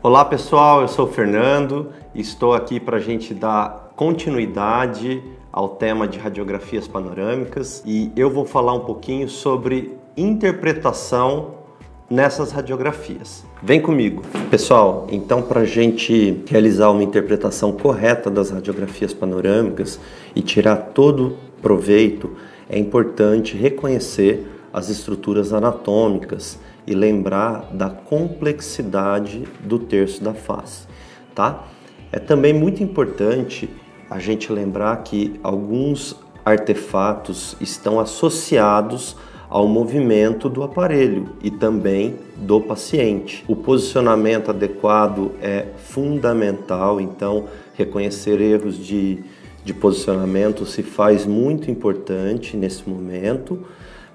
Olá pessoal, eu sou o Fernando e estou aqui para a gente dar continuidade ao tema de radiografias panorâmicas e eu vou falar um pouquinho sobre interpretação nessas radiografias. Vem comigo. Pessoal, então para a gente realizar uma interpretação correta das radiografias panorâmicas e tirar todo proveito, é importante reconhecer as estruturas anatômicas e lembrar da complexidade do terço da face, tá? É também muito importante a gente lembrar que alguns artefatos estão associados ao movimento do aparelho e também do paciente. O posicionamento adequado é fundamental, então reconhecer erros de posicionamento se faz muito importante nesse momento,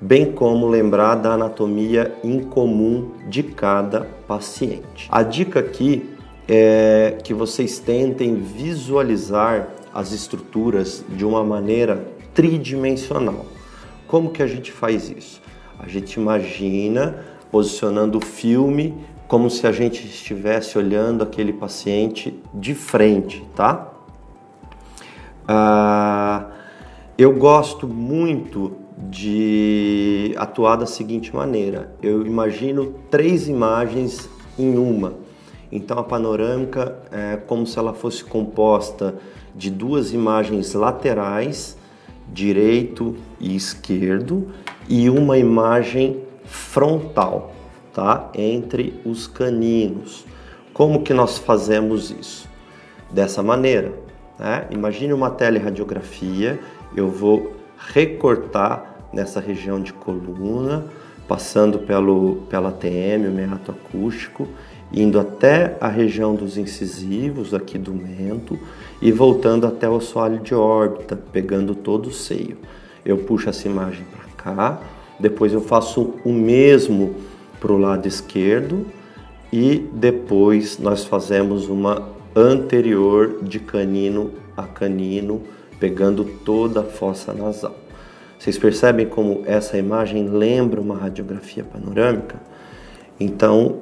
bem como lembrar da anatomia incomum de cada paciente. A dica aqui é que vocês tentem visualizar as estruturas de uma maneira tridimensional. Como que a gente faz isso? A gente imagina posicionando o filme como se a gente estivesse olhando aquele paciente de frente, tá? Eu gosto muito de atuar da seguinte maneira: eu imagino 3 imagens em uma. Então a panorâmica é como se ela fosse composta de 2 imagens laterais, direito e esquerdo, e uma imagem frontal, tá? Entre os caninos. Como que nós fazemos isso? Dessa maneira, né? Imagine uma teleradiografia, eu vou recortar nessa região de coluna, passando pela TM, o meato acústico, indo até a região dos incisivos aqui do mento e voltando até o assoalho de órbita, pegando todo o seio. Eu puxo essa imagem para cá, depois eu faço o mesmo para o lado esquerdo e depois nós fazemos uma anterior de canino a canino, pegando toda a fossa nasal. Vocês percebem como essa imagem lembra uma radiografia panorâmica? Então,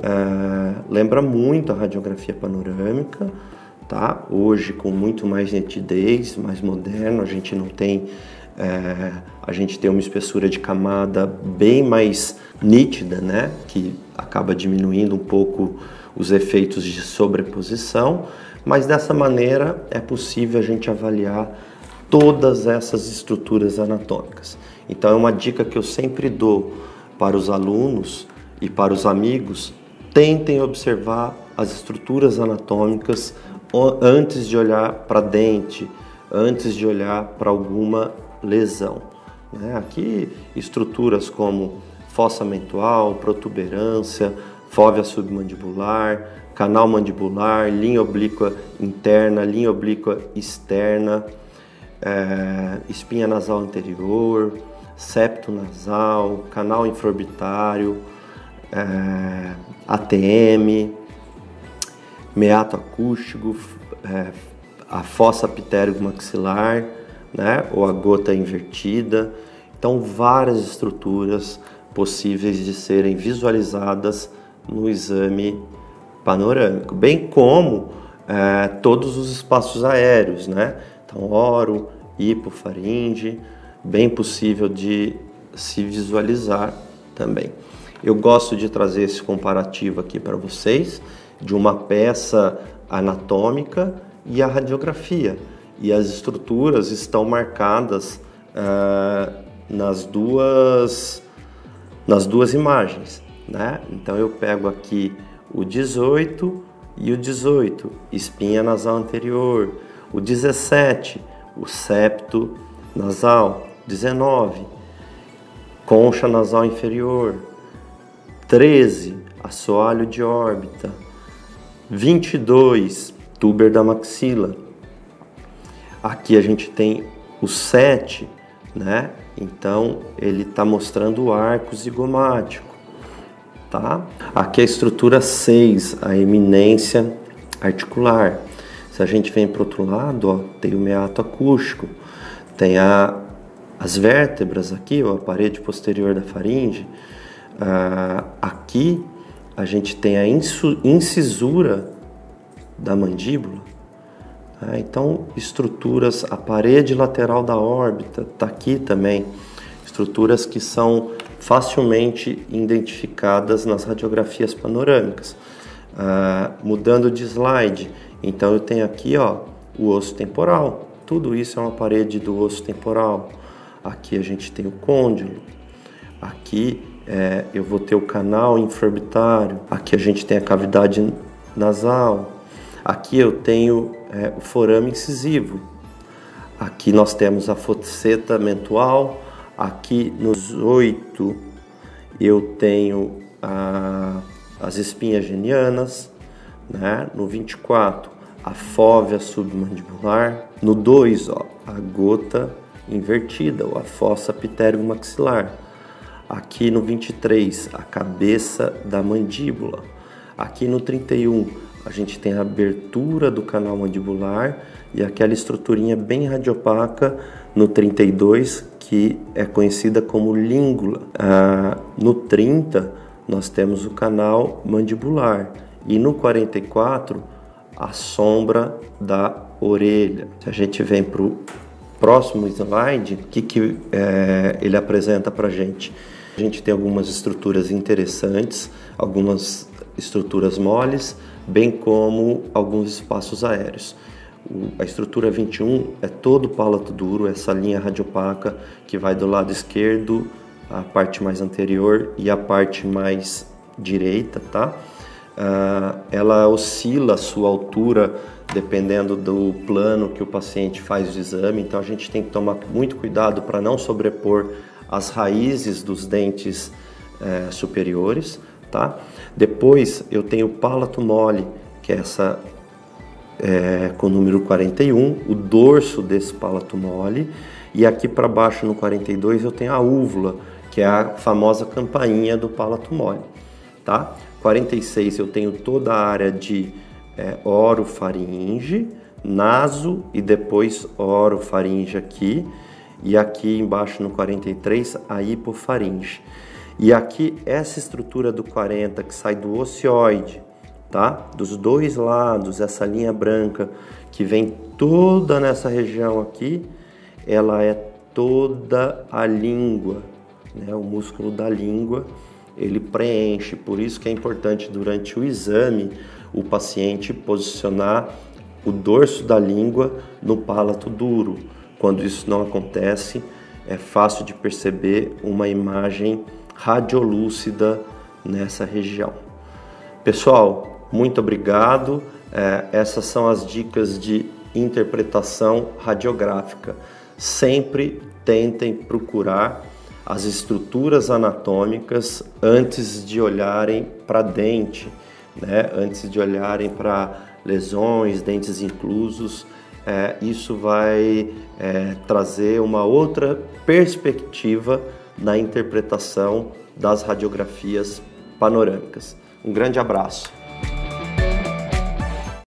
lembra muito a radiografia panorâmica, tá? Hoje com muito mais nitidez, mais moderno, a gente não tem, a gente tem uma espessura de camada bem mais nítida, né? Que acaba diminuindo um pouco os efeitos de sobreposição, mas dessa maneira é possível a gente avaliar todas essas estruturas anatômicas. Então é uma dica que eu sempre dou para os alunos e para os amigos: tentem observar as estruturas anatômicas antes de olhar para dente, antes de olhar para alguma lesão, né? Aqui estruturas como fossa mentual, protuberância, fóvea submandibular, canal mandibular, linha oblíqua interna, linha oblíqua externa, espinha nasal anterior, septo nasal, canal infraorbitário, ATM, meato acústico, a fossa ptérigo-maxilar, né, ou a gota invertida. Então, várias estruturas possíveis de serem visualizadas no exame panorâmico, bem como todos os espaços aéreos, né? Então, oro, hipofaringe, bem possível de se visualizar também. Eu gosto de trazer esse comparativo aqui para vocês, de uma peça anatômica e a radiografia. E as estruturas estão marcadas nas duas imagens, né? Então, eu pego aqui o 18 e o 18, espinha nasal anterior. O 17, o septo nasal. 19, concha nasal inferior. 13, assoalho de órbita. 22, túber da maxila. Aqui a gente tem o 7, né? Então ele está mostrando o arco zigomático, tá? Aqui a estrutura 6, a eminência articular. Se a gente vem para o outro lado, ó, tem o meato acústico, tem as vértebras aqui, ó, a parede posterior da faringe. Aqui a gente tem a incisura da mandíbula. Então, estruturas, a parede lateral da órbita está aqui também, estruturas que são facilmente identificadas nas radiografias panorâmicas. Mudando de slide, então eu tenho aqui o osso temporal, tudo isso é uma parede do osso temporal. Aqui a gente tem o côndilo, aqui eu vou ter o canal infraorbitário, aqui a gente tem a cavidade nasal, aqui eu tenho o forame incisivo, aqui nós temos a fosseta mentual, aqui nos 8 eu tenho as espinhas genianas, né? No 24 a fóvea submandibular, no 2 a gota invertida, ou a fossa pterygomaxilar, aqui no 23 a cabeça da mandíbula, aqui no 31 a gente tem a abertura do canal mandibular e aquela estruturinha bem radiopaca no 32, que é conhecida como língula. No 30, nós temos o canal mandibular e no 44, a sombra da orelha. Se a gente vem para o próximo slide, o que ele apresenta para a gente? A gente tem algumas estruturas interessantes, algumas estruturas moles, bem como alguns espaços aéreos. A estrutura 21 é todo o palato duro, essa linha radiopaca que vai do lado esquerdo, a parte mais anterior e a parte mais direita, tá? Ela oscila a sua altura dependendo do plano que o paciente faz o exame, então a gente tem que tomar muito cuidado para não sobrepor as raízes dos dentes superiores, tá? Depois eu tenho o palato mole, que é essa com o número 41, o dorso desse palato mole, e aqui para baixo no 42 eu tenho a úvula, que é a famosa campainha do palato mole, tá? 46 eu tenho toda a área de orofaringe, naso e depois orofaringe aqui, e aqui embaixo no 43 a hipofaringe. E aqui essa estrutura do 40 que sai do ocioide, tá? Dos dois lados, essa linha branca que vem toda nessa região aqui, ela é toda a língua, né? O músculo da língua, ele preenche, por isso que é importante durante o exame o paciente posicionar o dorso da língua no palato duro. Quando isso não acontece, é fácil de perceber uma imagem radiolúcida nessa região. Pessoal, muito obrigado. Essas são as dicas de interpretação radiográfica. Sempre tentem procurar as estruturas anatômicas antes de olharem para dente, né? Antes de olharem para lesões, dentes inclusos. Isso vai trazer uma outra perspectiva na interpretação das radiografias panorâmicas. Um grande abraço.